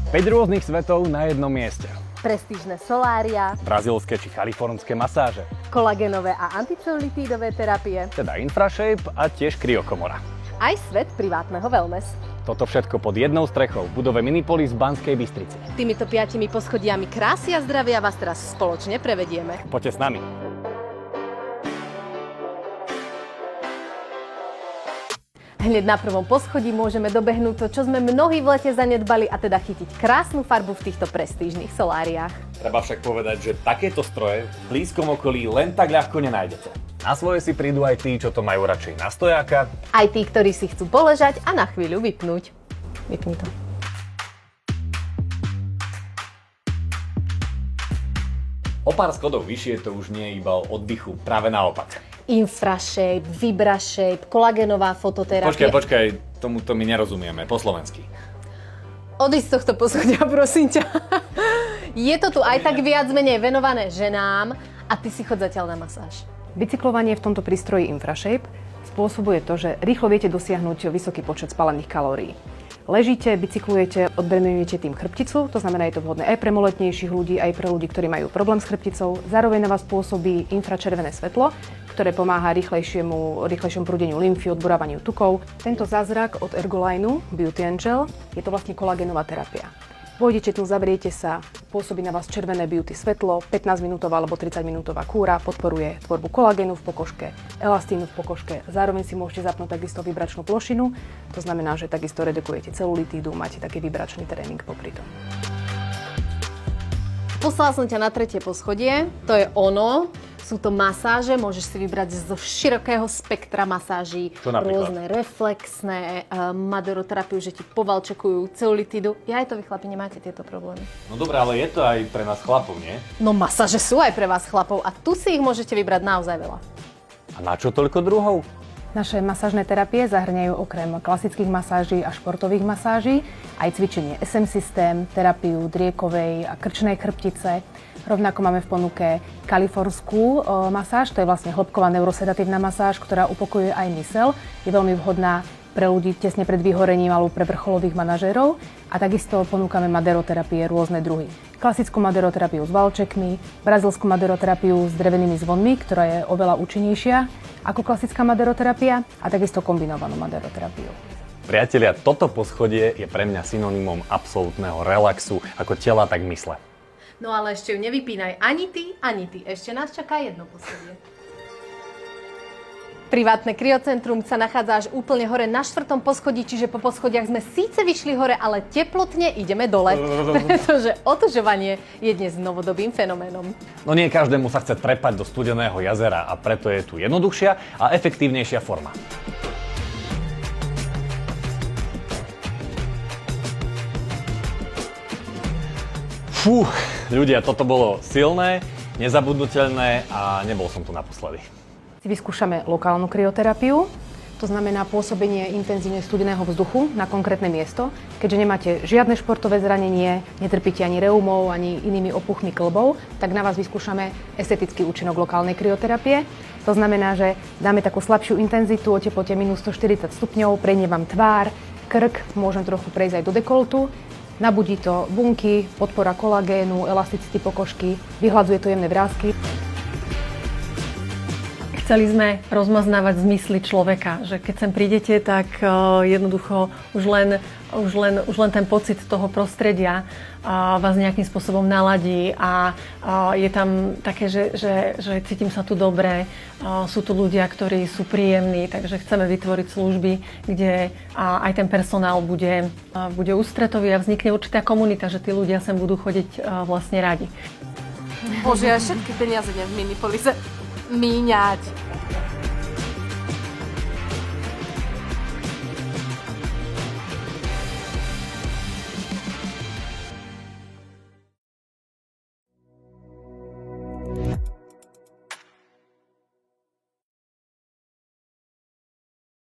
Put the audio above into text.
5 rôznych svetov na jednom mieste. Prestížne solária, Brazílske či kalifornské masáže. kolagenové a anticelulitídové terapie, Teda Infrashape a tiež kryokomora. aj svet privátneho wellness. Toto všetko pod jednou strechou v budove Minipolis v Banskej Bystrici. Týmito 5 poschodiami krásy a zdravia vás teraz spoločne prevedieme. Poďte s nami. Hneď na prvom poschodí môžeme dobehnúť to, čo sme mnohí v lete zanedbali, a teda chytiť krásnu farbu v týchto prestížnych soláriách. Treba však povedať, že takéto stroje v blízkom okolí len tak ľahko nenájdete. Na svoje si prídu aj tí, čo to majú radšej na stojáka. Aj tí, ktorí si chcú poležať a na chvíľu vypnúť. Vypni to. O pár schodov vyššie to už nie je iba o oddychu, práve naopak. Infrashape, Vibrashape, kolagenová fototerapia. Počkaj, tomuto my nerozumieme, po slovensky. Odísť z tohto poschodia, prosím ťa. Je to tu aj tak viac menej venované ženám a ty si chod zatiaľ na masáž. Bicyklovanie v tomto prístroji Infrashape spôsobuje to, že rýchlo viete dosiahnuť vysoký počet spálených kalórií. Ležíte, bicyklujete, odbremenujete tým chrbticu, to znamená, je to vhodné aj pre moletnejších ľudí, aj pre ľudí, ktorí majú problém s chrbticou. Zároveň na vás pôsobí infračervené svetlo, ktoré pomáha rýchlejšiemu prúdeniu lymfy, odborávaniu tukov. Tento zázrak od Ergolineu, Beauty Angel, je to vlastne kolagenová terapia. Vojdete tu, zavriete sa, pôsobí na vás červené beauty svetlo, 15-minútová alebo 30-minútová kúra, podporuje tvorbu kolagénu v pokožke, elastínu v pokožke. Zároveň si môžete zapnúť takisto vibračnú plošinu, to znamená, že takisto redukujete celulitídu, máte taký vibračný tréning popri tom. Poslala som ťa na 3. poschodie, to je ono. Sú to masáže, môžeš si vybrať zo širokého spektra masáží. Čo napríklad? Rôzne reflexné, maderoterapiu, že ti povalčekujú celulitídu. Ja aj to vy chlapi nemáte tieto problémy. No dobré, ale je to aj pre nás chlapov, nie? No masáže sú aj pre vás chlapov a tu si ich môžete vybrať naozaj veľa. A na čo toľko druhov? Naše masážne terapie zahŕňajú okrem klasických masáží a športových masáží aj cvičenie SM systém, terapiu driekovej a krčnej chrbtice. Rovnako máme v ponuke kalifornskú masáž, to je vlastne hĺbková neurosedatívna masáž, ktorá upokojuje aj myseľ. Je veľmi vhodná pre ľudí tesne pred vyhorením alebo pre vrcholových manažérov. A takisto ponúkame maderoterapie rôzne druhy. Klasickú maderoterapiu s valčekmi, brazílsku maderoterapiu s drevenými zvonmi, ktorá je oveľa účinnejšia ako klasická maderoterapia, a takisto kombinovanú maderoterapiu. Priatelia, toto poschodie je pre mňa synonymom absolútneho relaxu, ako tela, tak mysle. No ale ešte ju nevypínaj ani ty, ani ty. Ešte nás čaká jedno poschodie. Privátne kryocentrum sa nachádza až úplne hore na 4. poschodí, čiže po poschodiach sme síce vyšli hore, ale teplotne ideme dole, pretože otužovanie je dnes novodobým fenoménom. No nie každému sa chce trepať do studeného jazera a preto je tu jednoduchšia a efektívnejšia forma. Fú, ľudia, toto bolo silné, nezabudnuteľné a nebol som tu naposledy. Vyskúšame lokálnu kryoterapiu, to znamená pôsobenie intenzívne studeného vzduchu na konkrétne miesto. Keďže nemáte žiadne športové zranenie, netrpíte ani reumou, ani inými opuchmi kĺbov, tak na vás vyskúšame estetický účinok lokálnej kryoterapie. To znamená, že dáme takú slabšiu intenzitu o teplote minus 140 stupňov, prejde vám tvár, krk, môžem trochu prejsť aj do dekoltu. Nabudí to bunky, podpora kolagénu, elasticity pokožky, vyhladzuje to jemné vrásky. Chceli sme rozmaznávať zmysly človeka, že keď sem prídete, tak jednoducho už len ten pocit toho prostredia vás nejakým spôsobom naladí a je tam také, že cítim sa tu dobre, sú tu ľudia, ktorí sú príjemní, takže chceme vytvoriť služby, kde aj ten personál bude ústretový a vznikne určitá komunita, že tí ľudia sem budú chodiť vlastne radi. Bože, ja všetky peniaze v Minipolise míňať.